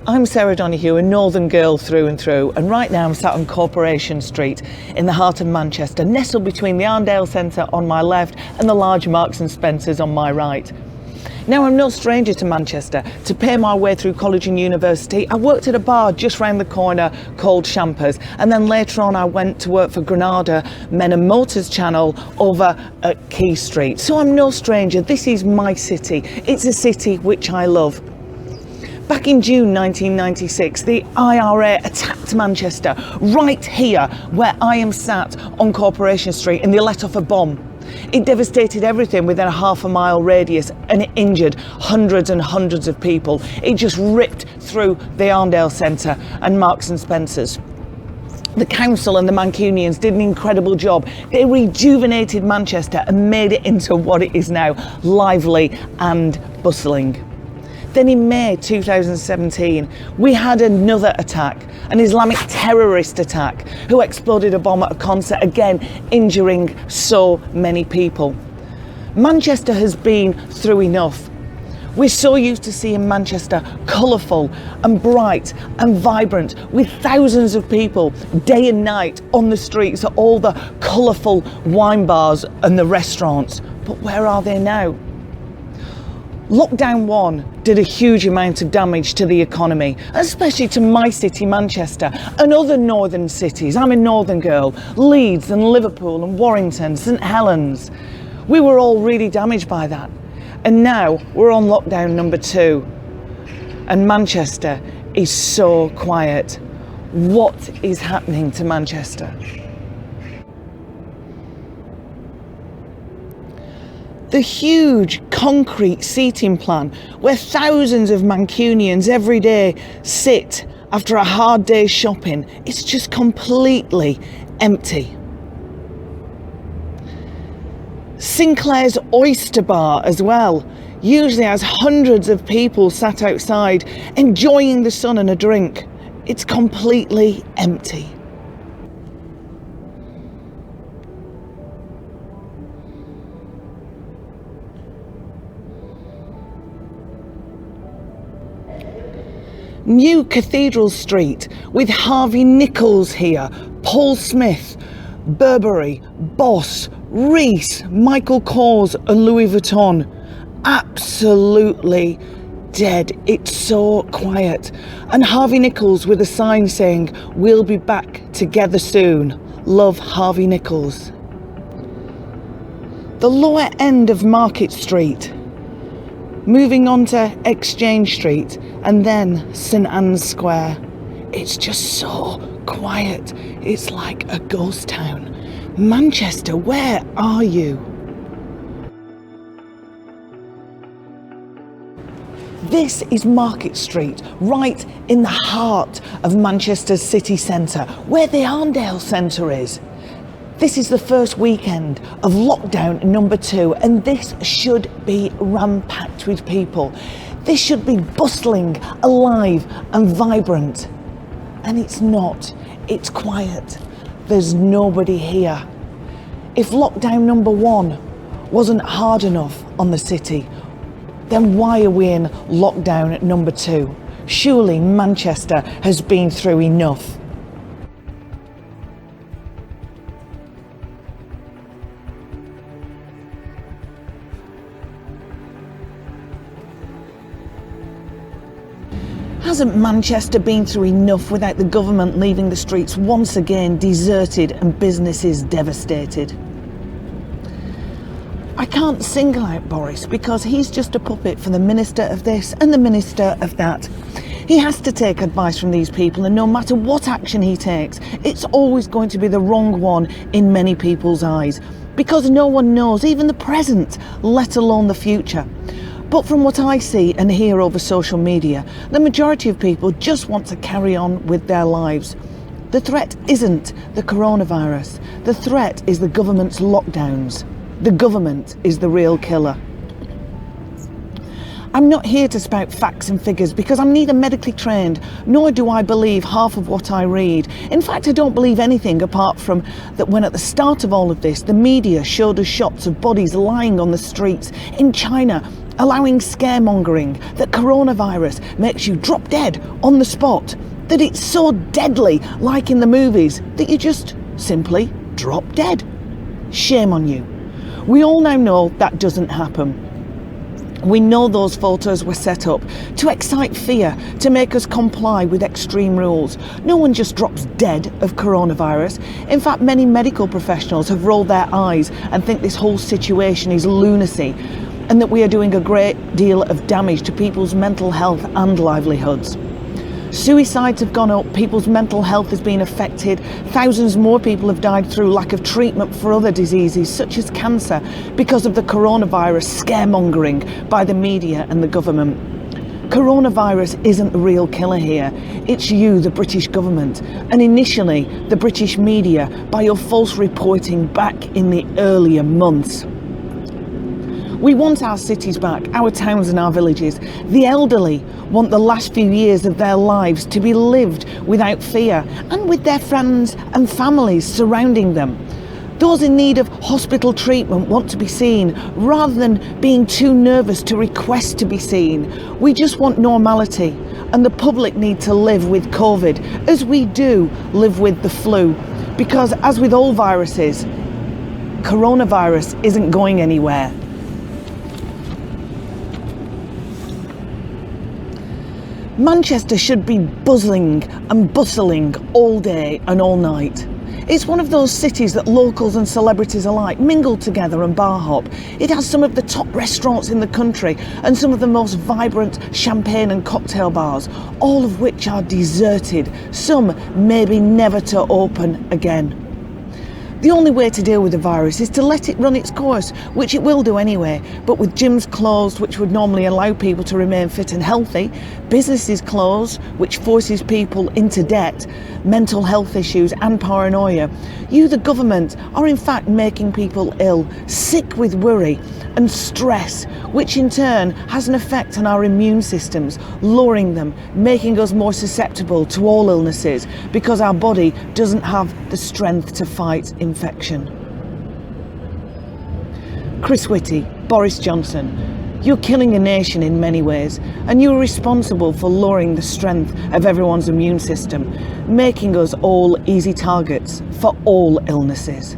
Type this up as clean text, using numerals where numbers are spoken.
I'm Sarah Donoghue, a northern girl through and through, and right now I'm sat on Corporation Street in the heart of Manchester, nestled between the Arndale Centre on my left and the large Marks and Spencers on my right. Now, I'm no stranger to Manchester. To pay my way through college and university, I worked at a bar just round the corner called Champers, and then later on I went to work for Granada Men and Motors Channel over at Quay Street. So I'm no stranger. This is my city. It's a city which I love. Back in June 1996, the IRA attacked Manchester, right here where I am sat on Corporation Street, and they let off a bomb. It devastated everything within a half-a-mile radius, and it injured hundreds and hundreds of people. It just ripped through the Arndale Centre and Marks and Spencers. The council and the Mancunians did an incredible job. They rejuvenated Manchester and made it into what it is now, lively and bustling. Then in May 2017, we had another attack, an Islamic terrorist attack, who exploded a bomb at a concert, again injuring so many people. Manchester has been through enough. We're so used to seeing Manchester colourful and bright and vibrant, with thousands of people day and night on the streets at all the colourful wine bars and the restaurants. But where are they now? Lockdown 1 did a huge amount of damage to the economy, especially to my city, Manchester, and other northern cities. I'm a northern girl. Leeds and Liverpool and Warrington, St Helens. We were all really damaged by that. And now we're on lockdown number 2. And Manchester is so quiet. What is happening to Manchester? The huge concrete seating plan where thousands of Mancunians every day sit after a hard day's shopping, it's just completely empty. Sinclair's Oyster Bar as well usually has hundreds of people sat outside enjoying the sun and a drink. It's completely empty. New Cathedral Street with Harvey Nichols here, Paul Smith, Burberry, Boss, Reiss, Michael Kors and Louis Vuitton. Absolutely dead. It's so quiet. And Harvey Nichols with a sign saying, "We'll be back together soon. Love, Harvey Nichols." The lower end of Market Street, moving on to Exchange Street and then St Anne's Square. It's just so quiet. It's like a ghost town. Manchester, where are you? This is Market Street, right in the heart of Manchester's city centre, where the Arndale Centre is. This is the first weekend of lockdown number 2, and this should be ram-packed with people. This should be bustling, alive and vibrant. And it's not. It's quiet. There's nobody here. If lockdown number 1 wasn't hard enough on the city, then why are we in lockdown number 2? Surely Manchester has been through enough. Hasn't Manchester been through enough without the government leaving the streets once again deserted and businesses devastated? I can't single out Boris because he's just a puppet for the minister of this and the minister of that. He has to take advice from these people, and no matter what action he takes, it's always going to be the wrong one in many people's eyes, because no one knows even the present, let alone the future. But from what I see and hear over social media, the majority of people just want to carry on with their lives. The threat isn't the coronavirus. The threat is the government's lockdowns. The government is the real killer. I'm not here to spout facts and figures because I'm neither medically trained, nor do I believe half of what I read. In fact, I don't believe anything apart from that when at the start of all of this, the media showed us shots of bodies lying on the streets in China, allowing scaremongering that coronavirus makes you drop dead on the spot, that it's so deadly, like in the movies, that you just simply drop dead. Shame on you. We all now know that doesn't happen. We know those photos were set up to excite fear, to make us comply with extreme rules. No one just drops dead of coronavirus. In fact, many medical professionals have rolled their eyes and think this whole situation is lunacy, and that we are doing a great deal of damage to people's mental health and livelihoods. Suicides have gone up, people's mental health has been affected, thousands more people have died through lack of treatment for other diseases such as cancer because of the coronavirus scaremongering by the media and the government. Coronavirus isn't the real killer here, it's you, the British government, and initially the British media by your false reporting back in the earlier months. We want our cities back, our towns and our villages. The elderly want the last few years of their lives to be lived without fear and with their friends and families surrounding them. Those in need of hospital treatment want to be seen rather than being too nervous to request to be seen. We just want normality, and the public need to live with COVID as we do live with the flu, because as with all viruses, coronavirus isn't going anywhere. Manchester should be buzzing and bustling all day and all night. It's one of those cities that locals and celebrities alike mingle together and bar hop. It has some of the top restaurants in the country and some of the most vibrant champagne and cocktail bars, all of which are deserted, some maybe never to open again. The only way to deal with the virus is to let it run its course, which it will do anyway, but with gyms closed, which would normally allow people to remain fit and healthy, businesses closed, which forces people into debt, mental health issues and paranoia, you, the government, are in fact making people ill, sick with worry and stress, which in turn has an effect on our immune systems, lowering them, making us more susceptible to all illnesses because our body doesn't have the strength to fight infection. Chris Whitty, Boris Johnson, you're killing a nation in many ways, and you're responsible for lowering the strength of everyone's immune system, making us all easy targets for all illnesses.